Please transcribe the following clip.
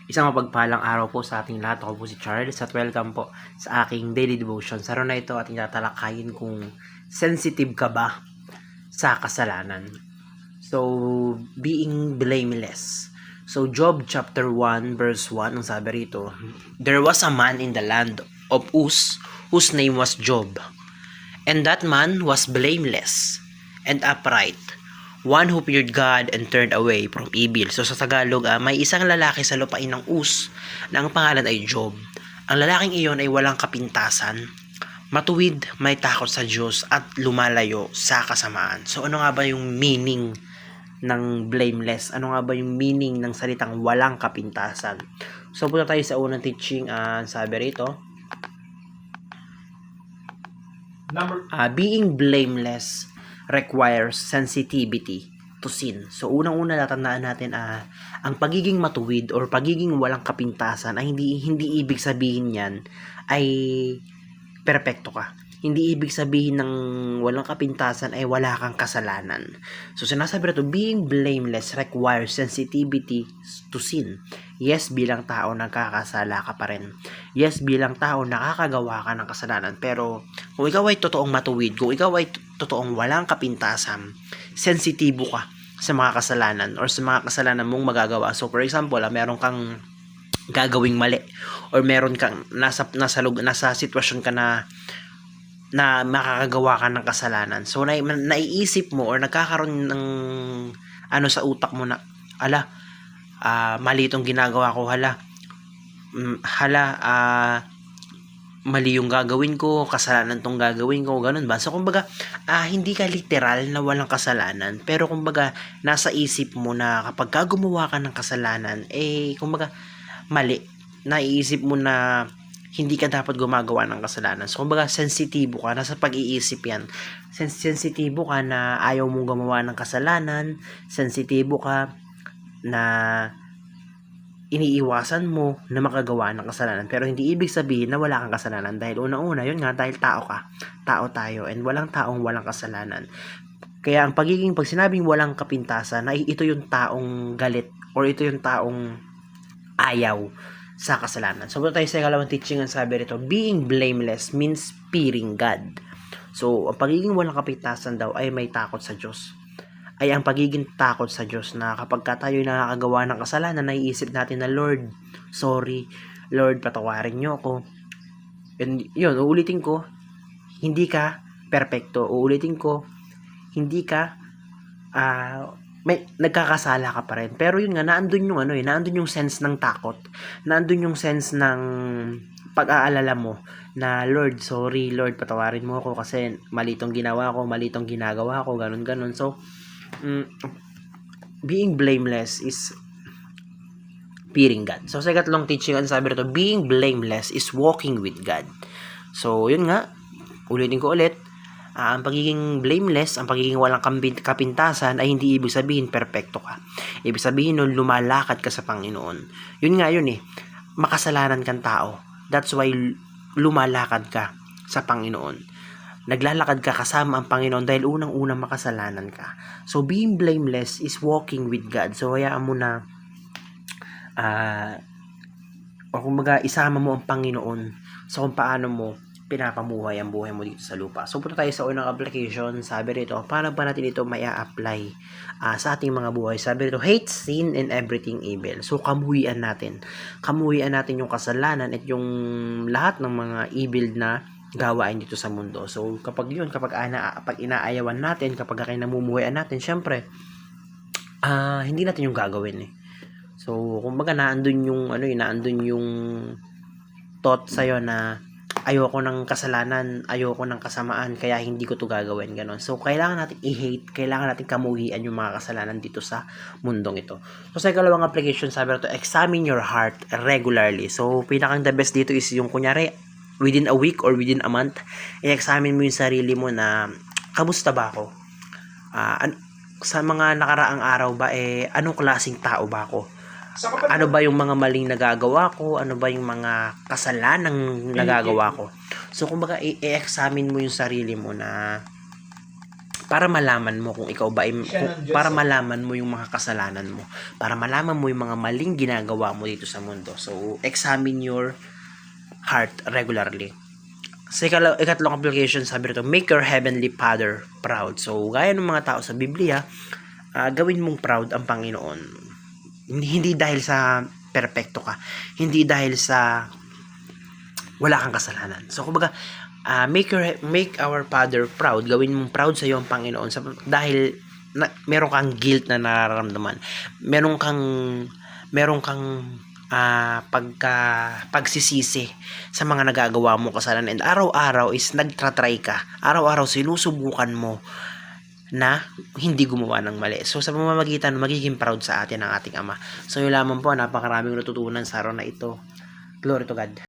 Isang mapagpalang araw po sa ating lahat. Ako po si Charles at welcome po sa aking daily devotion. Sa araw na ito ating tatalakayin kung sensitive ka ba sa kasalanan. So, being blameless. So, Job chapter 1 verse 1, ang sabi rito, "There was a man in the land of Uz, whose name was Job. And that man was blameless and upright, one who feared God and turned away from evil." So sa Tagalog, may isang lalaki sa lupain ng Uz na ang pangalan ay Job. Ang lalaking iyon ay walang kapintasan, matuwid, may takot sa Diyos at lumalayo sa kasamaan. So ano nga ba yung meaning ng blameless? Ano nga ba yung meaning ng salitang walang kapintasan? So punta tayo sa unang teaching. Sabi rito, being blameless requires sensitivity to sin. So unang-una tatandaan natin, ang pagiging matuwid or pagiging walang kapintasan ay hindi ibig sabihin yan ay perpekto ka. Hindi ibig sabihin ng walang kapintasan ay wala kang kasalanan. So sinasabi rito, being blameless requires sensitivity to sin. Yes, bilang tao nagkakasala ka pa rin. Yes, bilang tao nakakagawa ka ng kasalanan. Pero kung ikaw ay totoong matuwid, kung ikaw ay totoong walang kapintasan, sensitibo ka sa mga kasalanan or sa mga kasalanan mong magagawa. So for example, meron kang gagawing mali or meron kang nasa sitwasyon ka na makakagawa ka ng kasalanan. So naiisip mo or nagkakaroon ng sa utak mo na mali itong ginagawa ko, mali yung gagawin ko, kasalanan tong gagawin ko, ganun ba? So kumbaga, hindi ka literal na walang kasalanan, pero kumbaga nasa isip mo na kapag gumawa ka ng kasalanan, kumbaga mali. Naiisip mo na hindi ka dapat gumagawa ng kasalanan. So kumbaga sensitibo ka, nasa pag-iisip yan. Sensitibo ka na ayaw mong gumawa ng kasalanan, sensitibo ka na iniiwasan mo na makagawa ng kasalanan. Pero hindi ibig sabihin na wala kang kasalanan, dahil unang-una, yun nga, dahil tao ka. Tao tayo, and walang taong walang kasalanan. Kaya ang pag sinabing walang kapintasan, ito yung taong galit or ito yung taong ayaw sa kasalanan. So, tayo sa ikalawang teaching, ang sabi rito, being blameless means fearing God. So, ang pagiging walang kapintasan daw ay may takot sa Diyos. Ay ang pagiging takot sa Diyos na kapag tayo nakakagawa ng kasalanan, naiisip natin na, Lord, sorry, Lord, patawarin niyo ako. And yun, uulitin ko, hindi ka perfecto. Uulitin ko, hindi ka may nagkakasala ka pa rin. Pero yun nga, naandun yung sense ng takot. Naandun yung sense ng pag-aalala mo na, Lord, sorry, Lord, patawarin mo ako kasi mali itong ginawa ko, mali itong ginagawa ko, ganun. So, being blameless is fearing God. So, sa ikatlong teaching, ang sabi rito, being blameless is walking with God. So, yun nga, ulitin ko ulit, ang pagiging blameless, ang pagiging walang kapintasan ay hindi ibig sabihin perfecto ka. Ibig sabihin nun, lumalakad ka sa Panginoon. Yun nga yun makasalanan kang tao. That's why lumalakad ka sa Panginoon. Naglalakad ka kasama ang Panginoon dahil unang-unang makasalanan ka. So, being blameless is walking with God. So, hayaan mo na o kumbaga isama mo ang Panginoon sa kung paano mo pinapamuhay ang buhay mo dito sa lupa. So, punta tayo sa unang application. Sabi rito, paano ba natin ito may apply sa ating mga buhay? Sabi rito, hate sin and everything evil. So, kamuhian natin. Kamuhian natin yung kasalanan at yung lahat ng mga evil na gawain dito sa mundo. So, kapag inaayawan natin, kapag namumuhayan natin, syempre, hindi natin yung gagawin So, kumbaga naandun yung thought sa'yo na ayoko ng kasalanan, ayoko ng kasamaan, kaya hindi ko to gagawin, ganon. So, kailangan natin i-hate, kailangan natin kamuhian yung mga kasalanan dito sa mundong ito. So, sa ikalawang application, sabi rito, examine your heart regularly. So, pinakang the best dito is yung kunyari, within a week or within a month, i-examine mo yung sarili mo na, kamusta ba ako? Sa mga nakaraang araw ba, anong klaseng tao ba ako? Ano ba yung mga maling nagagawa ko? Ano ba yung mga kasalanang nagagawa ko? So, kumbaga, i-examine mo yung sarili mo na para malaman mo kung ikaw ba para malaman mo yung mga kasalanan mo, para malaman mo yung mga maling ginagawa mo dito sa mundo. So examine your heart regularly. Sa ikatlong application, sabi rito, make your heavenly Father proud. So gaya ng mga tao sa Biblia, gawin mong proud ang Panginoon. Hindi dahil sa perpekto ka, hindi dahil sa wala kang kasalanan. So kumbaga, make our Father proud. Gawin mong proud sa iyo ang Panginoon dahil meron kang guilt na nararamdaman. Meron kang pagsisisi sa mga nagagawa mo kasalanan. And araw-araw is nagtra-try ka. Araw-araw sinusubukan mo na hindi gumawa ng mali. So sa pamamagitan, magiging proud sa atin ang ating Ama. So yun lamang po, napakaraming natutunan sa araw na ito. Glory to God.